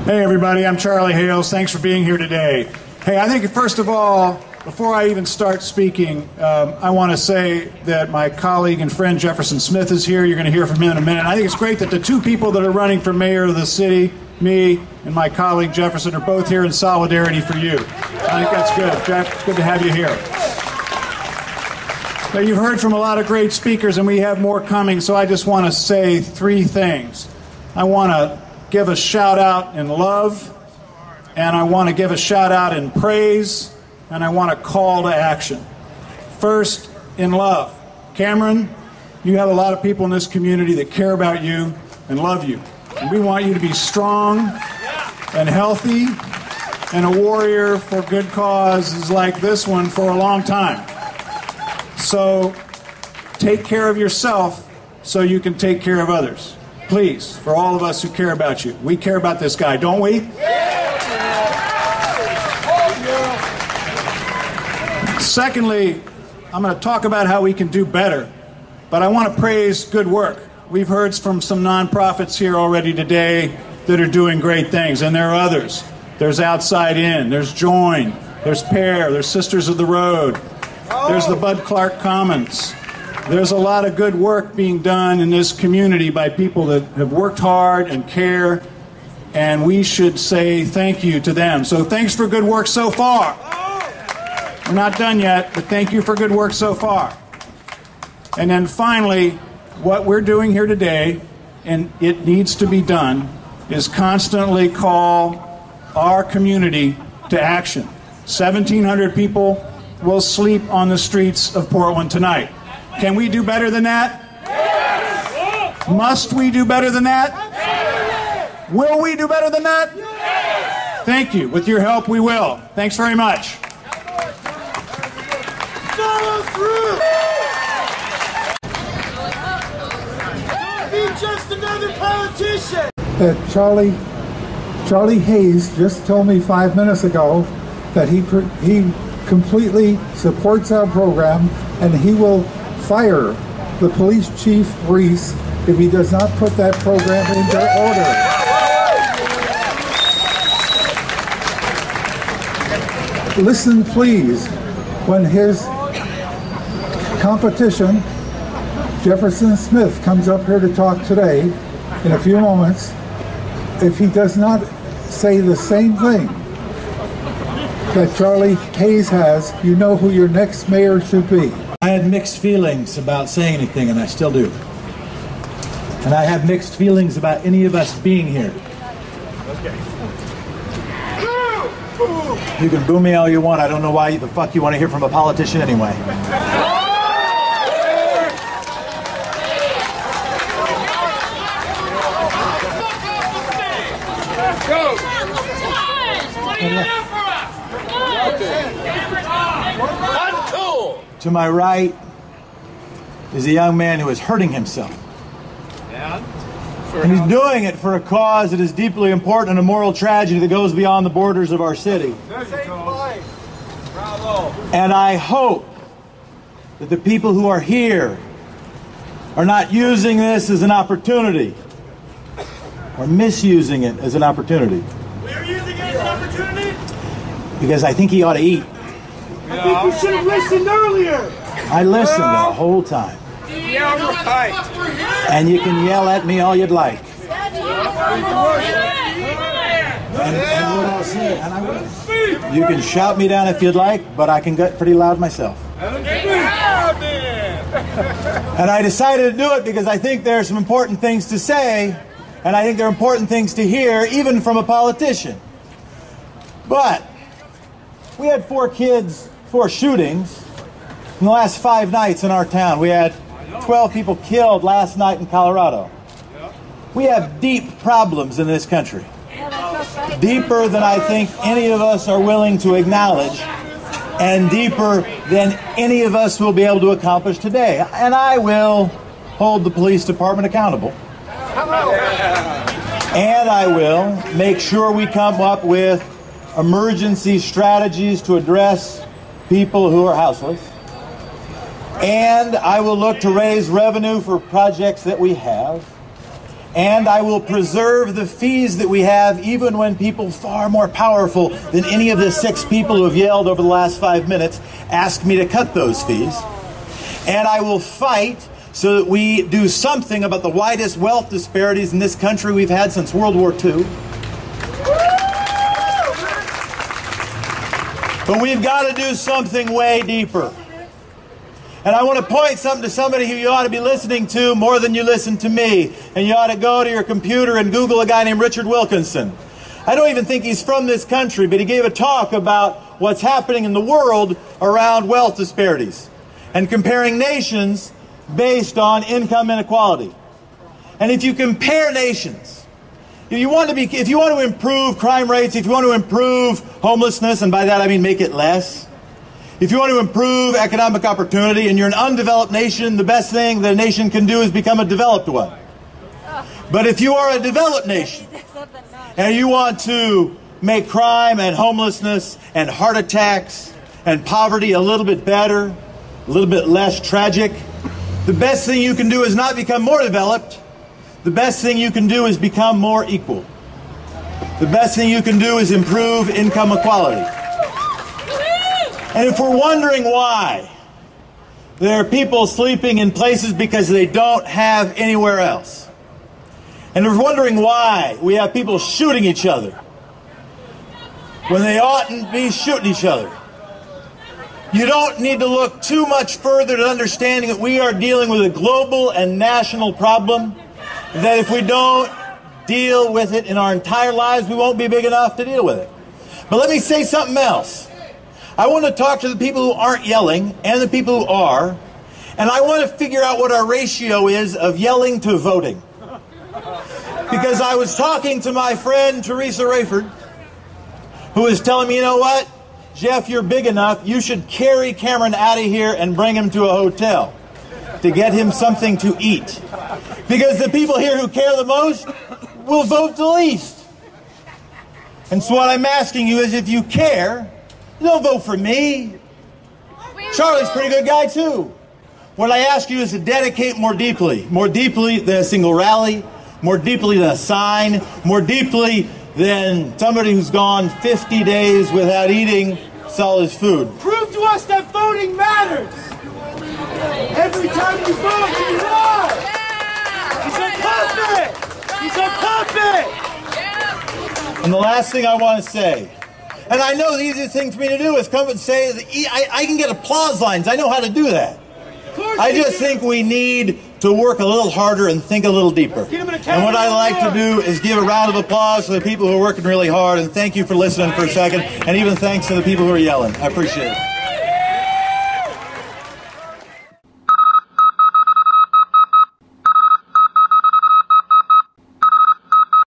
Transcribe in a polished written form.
Hey everybody, I'm Charlie Hales. Thanks for being here today. Hey, I think first of all, before I even start speaking, I want to say that my colleague and friend Jefferson Smith is here. You're going to hear from him in a minute. I think it's great that the two people that are running for mayor of the city, me and my colleague Jefferson, are both here in solidarity for you. I think that's good. Jeff, it's good to have you here. Now, you've heard from a lot of great speakers, and we have more coming, so I just want to say three things. I want to give a shout out in love, and I want to give a shout out in praise, and I want a call to action. First, in love. Cameron, you have a lot of people in this community that care about you and love you. And we want you to be strong and healthy and a warrior for good causes like this one for a long time. So take care of yourself so you can take care of others. Please, for all of us who care about you. We care about this guy, don't we? Secondly, I'm going to talk about how we can do better, but I want to praise good work. We've heard from some nonprofits here already today that are doing great things, and there are others. There's Outside In, there's Join, there's PAIR, there's Sisters of the Road, there's the Bud Clark Commons. There's a lot of good work being done in this community by people that have worked hard and care, and we should say thank you to them. So thanks for good work so far. We're not done yet, but thank you for good work so far. And then finally, what we're doing here today, and it needs to be done, is constantly call our community to action. 1,700 people will sleep on the streets of Portland tonight. Can we do better than that? Yes. Must we do better than that? Yes. Will we do better than that? Yes. Thank you. With your help, we will. Thanks very much. Follow through. Don't be just another politician. Charlie Hayes just told me 5 minutes ago that he completely supports our program, and he will fire the police chief Reese if he does not put that program into order. Listen, please, when his competition, Jefferson Smith, comes up here to talk today in a few moments, if he does not say the same thing that Charlie Hayes has, you know who your next mayor should be. I had mixed feelings about saying anything, and I still do. And I have mixed feelings about any of us being here. You can boo me all you want. I don't know why the fuck you want to hear from a politician anyway. To my right is a young man who is hurting himself. And he's doing it for a cause that is deeply important and a moral tragedy that goes beyond the borders of our city. And I hope that the people who are here are not using this as an opportunity or misusing it as an opportunity. We're using it as an opportunity? Because I think he ought to eat. I think you should have listened earlier. I listened the whole time. Yeah, right. And you can yell at me all you'd like. And what I'll say, and I will. You can shout me down if you'd like, but I can get pretty loud myself. And I decided to do it because I think there are some important things to say, and I think there are important things to hear, even from a politician. But we had 4 shootings in the last 5 nights in our town. We had 12 people killed last night in Colorado. We have deep problems in this country. Deeper than I think any of us are willing to acknowledge, and deeper than any of us will be able to accomplish today. And I will hold the police department accountable. And I will make sure we come up with emergency strategies to address people who are houseless. And I will look to raise revenue for projects that we have. And I will preserve the fees that we have, even when people far more powerful than any of the 6 people who have yelled over the last 5 minutes ask me to cut those fees. And I will fight so that we do something about the widest wealth disparities in this country we've had since World War II. But we've got to do something way deeper. And I want to point something to somebody who you ought to be listening to more than you listen to me. And you ought to go to your computer and Google a guy named Richard Wilkinson. I don't even think he's from this country, but he gave a talk about what's happening in the world around wealth disparities and comparing nations based on income inequality. And if you compare nations, if you want to improve crime rates, if you want to improve homelessness, and by that I mean make it less, if you want to improve economic opportunity and you're an undeveloped nation, the best thing that a nation can do is become a developed one. But if you are a developed nation and you want to make crime and homelessness and heart attacks and poverty a little bit better, a little bit less tragic, the best thing you can do is not become more developed. The best thing you can do is become more equal. The best thing you can do is improve income equality. And if we're wondering why there are people sleeping in places because they don't have anywhere else, and if we're wondering why we have people shooting each other when they oughtn't be shooting each other, you don't need to look too much further to understanding that we are dealing with a global and national problem, that if we don't deal with it in our entire lives, we won't be big enough to deal with it. But let me say something else. I want to talk to the people who aren't yelling and the people who are, and I want to figure out what our ratio is of yelling to voting. Because I was talking to my friend Teresa Rayford, who was telling me, you know what, Jeff, you're big enough, you should carry Cameron out of here and bring him to a hotel to get him something to eat. Because the people here who care the most will vote the least. And so what I'm asking you is, if you care, don't vote for me. Charlie's a pretty good guy too. What I ask you is to dedicate more deeply than a single rally, more deeply than a sign, more deeply than somebody who's gone 50 days without eating solid food. Prove to us that voting matters. Every time you vote, you lie. He's a puppet. He's a puppet. And the last thing I want to say, and I know the easiest thing for me to do is come and say, I can get applause lines. I know how to do that. I just think we need to work a little harder and think a little deeper. And what I like to do is give a round of applause to the people who are working really hard, and thank you for listening for a second, and even thanks to the people who are yelling. I appreciate it.